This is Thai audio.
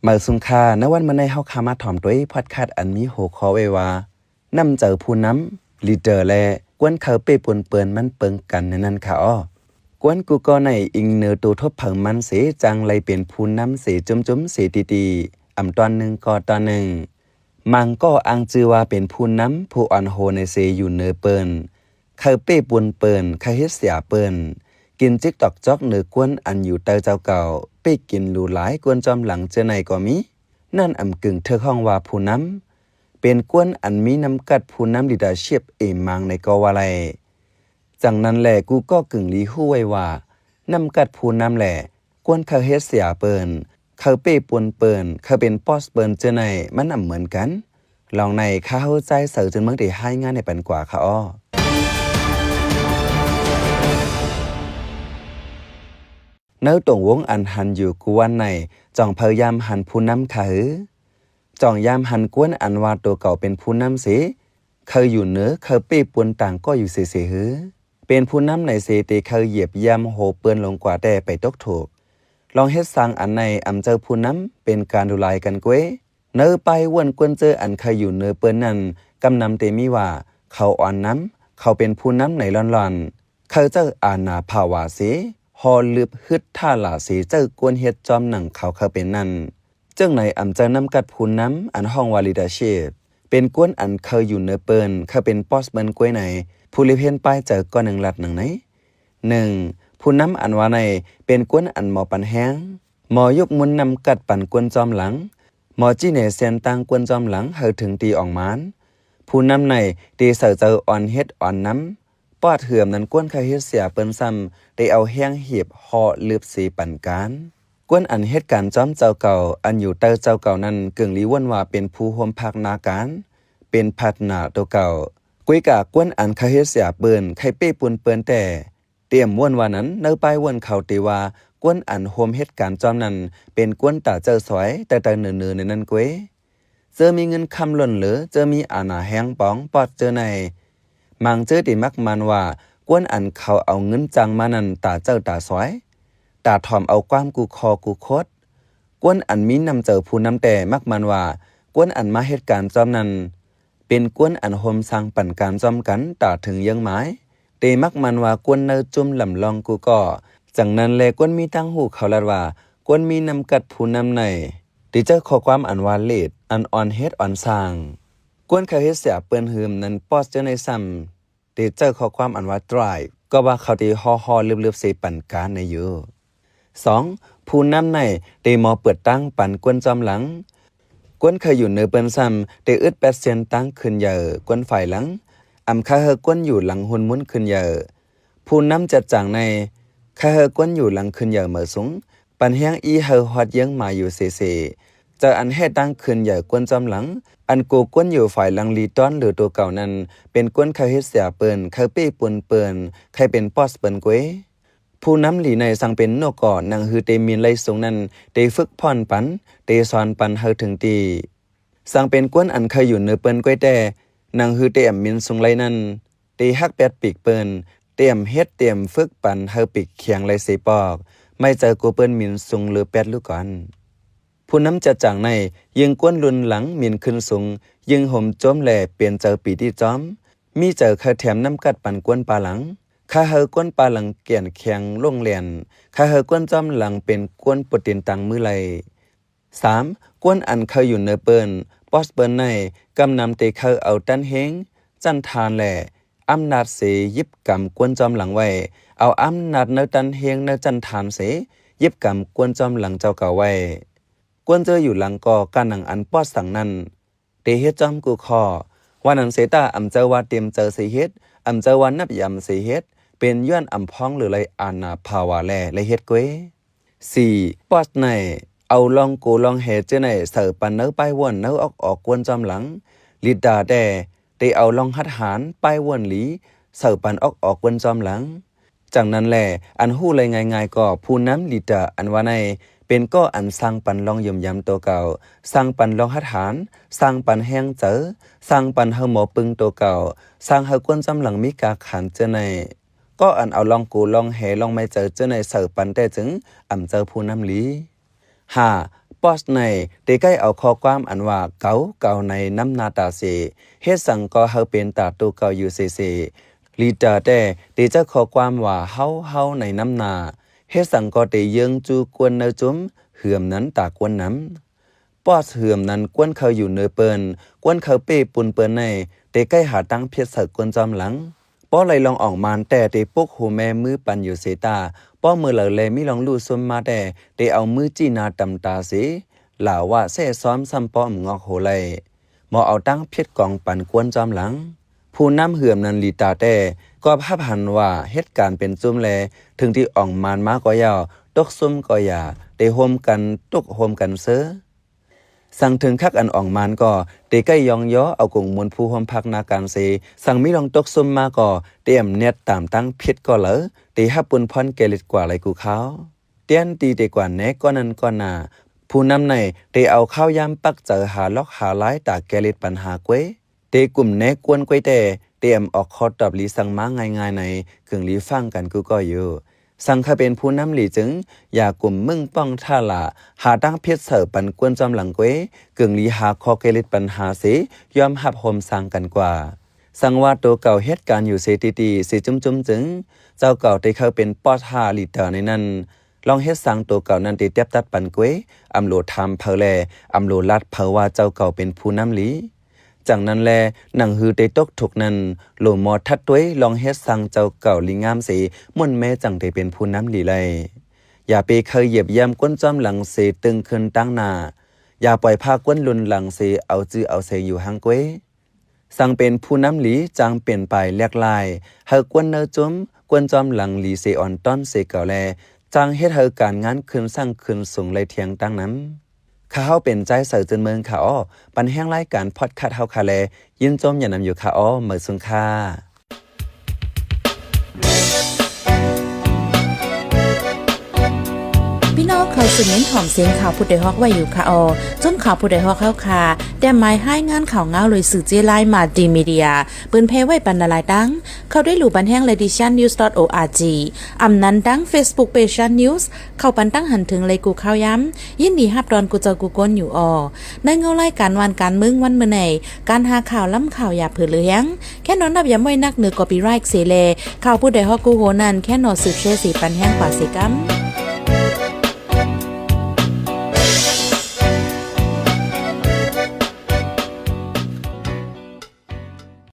มาสุงคาณวันมื้อในเฮาคามาถ่อมตัวพอดคาสต์อันมีหัวข้อไว้ว่านำเจอผู้นำลีดเดอร์และกวนเขาไปปนเปิ้นมันเปิงกันนั่นค่ะอ้อกวนกูก็ในอิงเนือตัวทบเผิงมันเสจังไลเป็นผู้นำเสจุ้มๆเสดีๆอำตอนหนึ่งก็ตอนหนึ่งมังก็อ้างชื่อว่าเป็นผู้นำผู้อ่อนโหในเสอยู่เนือเปิ้นเขาไปปนเปิ้นเขาเฮ็ดเสียเปิ้นกินจิกตอกจอกเนือกวนอันอยู่เตอเจ้าเก่าไปกินหลูหลายกวนจอมหลังเจอในก็มีนั่นอำกึ่งเธอห้องว่าผู้นำเป็นกวนอันมีนำกัดผู้นำลีดเดอร์ชิพมังในก็ว่าไรจังนั้นแหละกูก็กึ่งลีฮู้ไว้ว่านำกัดผู้นำแหละกวนเขาเฮ็ดเสียเปิ้นเขาไปปนเปิ้นเขาเป็นปอสเปิ้นเจอในมันเหมือนกันลองในข้าเข้าใจเสือจนเมืองได้ให้งานในปันกว่าค่ะอ้อเนื้อตรงวงอันหันอยู่กวนในจ่องพยายามหันผู้นำเขาจ่องยามหันกวนอันว่าตัวเก่าเป็นผู้นำเสเคยอยู่เนื้อเคยเป้ปวนต่างก็อยู่เสหือเป็นผู้นำในเสติเคยเหยียบยำโหเปื้อนลงกว่าแต่ไปตกถูกลองเฮ็ดสร้างอันในอำเจอผู้นำเป็นการดูแลกันก้วยเนื้อไปวนกวนเจออันเคยอยู่เนื้อเปื้อนนั้นกำนำเตมีว่าเขาอ่อนน้ำเขาเป็นผู้นำในร้อนๆเขาเจออาณาภาวะเสฮอลืบฮึดท่าหลาสีเจ้ากวนเฮ็ดจอมหนังเขาเป็นนั่นจึงในอำเจอนำกัดผู้นำอันห้องวาลิดาเชฟเป็นกวนอันเคยอยู่เนื้อเปิ้นเขาเป็นปอสเปิ้นกวยไหนผู้ลิเพนป้ายเจอก้อนหนึ่งลัดหนึ่งไหน1ผู้นำอันว่าในเป็นกวนอันหมอปันแห้งหมอยกมุนนำกัดปั่นกวนจอมหลังหมอจี้เนเซียนตังกวนจอมหลังเฮาถึงตีออกมานผู้นำในตีเสือเจออ่อนเฮ็ดอ่อนน้ำปอดเหือมนั้นกวนเคยเฮ็ดเสียเปิ้นซ้ำได้เอาแห้งเหียบห่อลืบสีปั่นการกวนอันเหตุการณ์จอมเจ้าเก่าอันอยู่เตอเจ้าเก่านั้นเกิงลีว่นว่าเป็นผู้ห่มภาคนาการเป็นพัฒนาตัวเก่ากุยกะกวนอันเคยเฮ็ดเสียเปิ้นใครเป้ปุนเปิ้นแต่เตรียมว่นว่านั้นเนื้อไปว่นเขาตีว่ากวนอันโฮมเหตุการณ์จอมนั้นเป็นกวนตาเจอสวยแต่เนือในนั้นกุ้ยเจอมีเงินคำล้นเหลือเจอมีอาณาแห้งป๋องปอดเจอในมังเจอติมักมันว่ากวนอันเขาเอาเงินจังมานั้นตาเจอตาสวยตาถ่อมเอาความกูคอกูโคตรกวนอันมีนำเจอผู้นำแต่มักมันว่ากวนอันมาเหตุการณ์จอมนั้นเป็นกวนอันโฮมสร้างปั่นการจอมกันตาถึงยังหมายเตมักมันว่ากวนเนอจุ่มลำลองกูก็จังนั้นแลกวนมีตั้งหูเขาละว่ากวนมีนำกัดผู้นำในที่เจอข้อความอันว่าเลดอันออนเฮ็ดออนสร้างกวนเขาเฮ็ดเสียเปิ้นหืมนั้นปอสเจอในซ้ำที่เจอข้อความอันว่า drive ก็ว่าเขาที่ฮอลืบๆใส่ปั่นการในอยู่2ผู้นำในได้มอเปิดตั้งปั่นกวนจอมหลังกวนเคยอยู่เนื้อเปิ้นซ้ำได้อึด8%ตั้งขึ้นเยอะกวนฝ่ายหลังอำคาเฮกวนอยู่หลังหุ่นมุนขึ้นเยอะผู้นำจัดจางในคาเฮกวนอยู่หลังขึ้นเยอะเหมือสูงปันแห้งอีเฮฮอดยังมาอยู่เซเจออันให้ตั้งขึ้นเยอะกวนจอมหลังอันกูกวนอยู่ฝ่ายหลังลีต้อนหรือตัวเก่านั้นเป็นกวนเคยเฮ็ดเสียเปิ้นเคยเป้ปนเปิ้นเคยเป็นปอสเปิ้นกวยผู้นำหลีในสังเป็นนกก่อนนางฮือเตมีนไลสงนั้นเตฝึกพรปันเตสอนปันเฮาถึงตีสังเป็นกวนอันเคยอยู่เนื้อเปิ้นก้อยแต่นางฮือเตมมินสงไลนั้นเตฮักแปดปีกเปิ้นเตรียมเฮ็ดเตรียมฝึกปันเฮาปีกเขียงไลเสปอกไม่เจอกูเปิ้นมินสงหรือแปดลูกก่อนผู้นำจะจังในยิงกวนลุนหลังมินขึ้นสูงยิงห่มโจมแหล่เปลี่ยนเจอปีที่จอมมีเจอเคยแถมน้ำกัดปันกวนปลาหลังข้าเฮกวนปลาหลังเกี่ยนแข็งลงเลียนข้าเฮกวนจอมหลังเป็นกวนปตินตังมือไหล3กวนอันเคยอยู่เนื้อเปิ้นปอสเปิ้นในกำนำเตเคยเอาตันเฮงจันทานแหล่อำนาจเสยิบกำกวนจอมหลังไว้เอาอำนาจเนื้อตันเฮงเนื้อจันทานเสยิบกำกวนจอมหลังเจ้าเก่าไว้กวนเจออยู่หลังก่อการหนังอันปอดสั่งนั้นเตเฮ็ดจอมกูคอว่านันเสตาอำเจอว่าเตรียมเจอเสเฮ็ดอำเจอว่านับยำเสเฮ็ดเป็นย้อนอำพ้องหรือไรอาณาภาวะแลไรเฮ็ดก้วย4ปอดในเอาลองกูลองเฮ็ดเจอในเสิร์ปันเนื้อไปวนเนื้อออกกวนจอมหลังลิดดาแดเตเอาลองหัดหารไปวนหลีเสิร์ปันออกกวนจอมหลังจากนั้นแหละอันหู้เลยง่ายๆก็ผู้น้ำลิดดาอันว่าในเป็นก็อันสร้างปันลองยมยำตัวเก่าสร้างปันลองหัดหารสร้างปันแห้งเจอสร้างปันเฮาหมอปึงตัวเก่าสร้างเฮากวนจำหลังมีกาขันเจอในก็อันเอาลองกูลองแหลองไม่เจอในเสิร์ปันแต่จึงอำเจอผู้น้ำลี5ป อสในเตใกล้เอาข้อความอันว่าเก่าในน้ำนาตาเสเฮ็ดสังก็เฮาเป็นตาตัวเก่าอยู่เสลีตาแต่เตจะข้อความว่าเฮาในน้ำนาเฮ็ดสังก็เตยิงจูกวนเนจุมเหือมนั้นตากวนน้ำปอสเหือมนั้นกวนเขาอยู่เนเปิ้นกวนเขาเป้ปุนเปิ้นในเตใกล้หาตั้งเพียรเสกวนจอมหลังป้อไหลลองออกมานแต่เตปุกหูแม่มือปันอยู่เสตาป้อมือเหลอเลยมิลองลู่ซุมมาแต่เตเอามือจีนาตำตาเสหล่าว่าเสซ้อมซ้ำป้อมงอกโหไลหมอเอาตั้งเพียรกองปันกวนจอมหลังผู้น้ำเหือมนั้นลีตาแต่ก็ภาพหันว่าเหตุการณ์เป็นจุ่มแลถึงที่อ่องมานมาก็ยาวตกซุ่มก็อย่าได้โฮมกันตุกโฮมกันเซอสั่งถึงคักอันอ่องมานก็เตใกล้ยองย้อเอากงมวลผู้โฮมพักนาการเสสั่งมิลองตกซุ่มมาก็เตรียมเน็ตตามตั้งพิษก็เหลอเตฮับปุนพรเกลิดกว่าไรกูเขาเตียนตีเตกว่าแนก็นั้นก็นาผู้นำในเตเอาข้าวยามปักเจอหาล็อกหาไล่ตาเกลิดปัญหาเกวเตกลุ่มแนกวนกวยแต่เตรียมออกคอตอบลีสั่งมาง่ายๆในกึ่งลีฟังกันกูก็อยู่สั่งข้าเป็นผู้นำหลีจึงอย่ากลุ่มมึงป้องท่าละหาตั้งเพียรเสิร์ปันกวนจอมหลังเกวกึ่งลีหาคอเกลิดปัญหาสิยอมหับโฮมสั่งกันกว่าสั่งว่าตัวเก่าเหตุการณ์อยู่เสตีสิจุ้มจึงเจ้าเก่าได้เข้าเป็นปอท่าลีเตอร์ในนั้นลองเฮ็ดสั่งตัวเก่านั้นติเตียบตัดปันเกวอำโลทำเพอแลอำโลลัดเพอว่าเจ้าเก่าเป็นผู้นำหลีจากนั้นแลหนังฮือได้ตกถูกนั้นโลมอทัดด้วยลองเฮ็ดสั่งเจ้าเก่าลิงามสีม่วนแม่จังได้เป็นผู้นำหลีไลอย่าไปเคยเหยียบย่ำก้นจอมหลังเสตึงขึ้นตั้งหน้าอย่าปล่อยพาก้นลุนหลังเสเอาจื้อเอาเสอยู่ห่างเกวสั่งเป็นผู้นำหลีจางเปลี่ยนไปแลกลายเฮากวนเนอจุ้มกวนจอมหลังหลีเสอ่อนต้อนเสเก่าแลจางเฮ็ดเฮาการงานคืนสร้างคืนสูงไรเทียงตั้งนั้นข้าเฮาเป็นใจเสือจนเมืองข้าอ้อปันแห้งรายการพอดคัสเฮาคาแลยินจมอย่านำอยู่ข้าอ้อเหมือสุงค่าพี่น้องเคยสืบเน้นหอมเสียงข่าวผู้ใดฮอกไว้อยู่ค่ะจนข่าวผู้ใดฮอกเข้าค่ะแต่หมายให้งานข่าวเงาเลยสื่อเจไลมาดีมีเดียปืนเพไว้ปันนาลายดังเขาได้หลู่บันแห้ง lediciannews.org อำนั้นดัง Facebook page news เข้าปันตั้งหันถึงเลยกูข่าวย้ำยินดีฮับดอนกูเจอกูก้นอยู่ในเงาไล่การวันการมึงวันเมื่อไหนการหาข่าวล้ำข่าวอย่าเผือเลี้ยงแค่นอนนับย้ำไว้นักเหนือกอปีไรค์เสเลข่าวผู้ใดฮอกกูโหนันแค่นอนสืบเชสีปันแห้งป่าเสกัม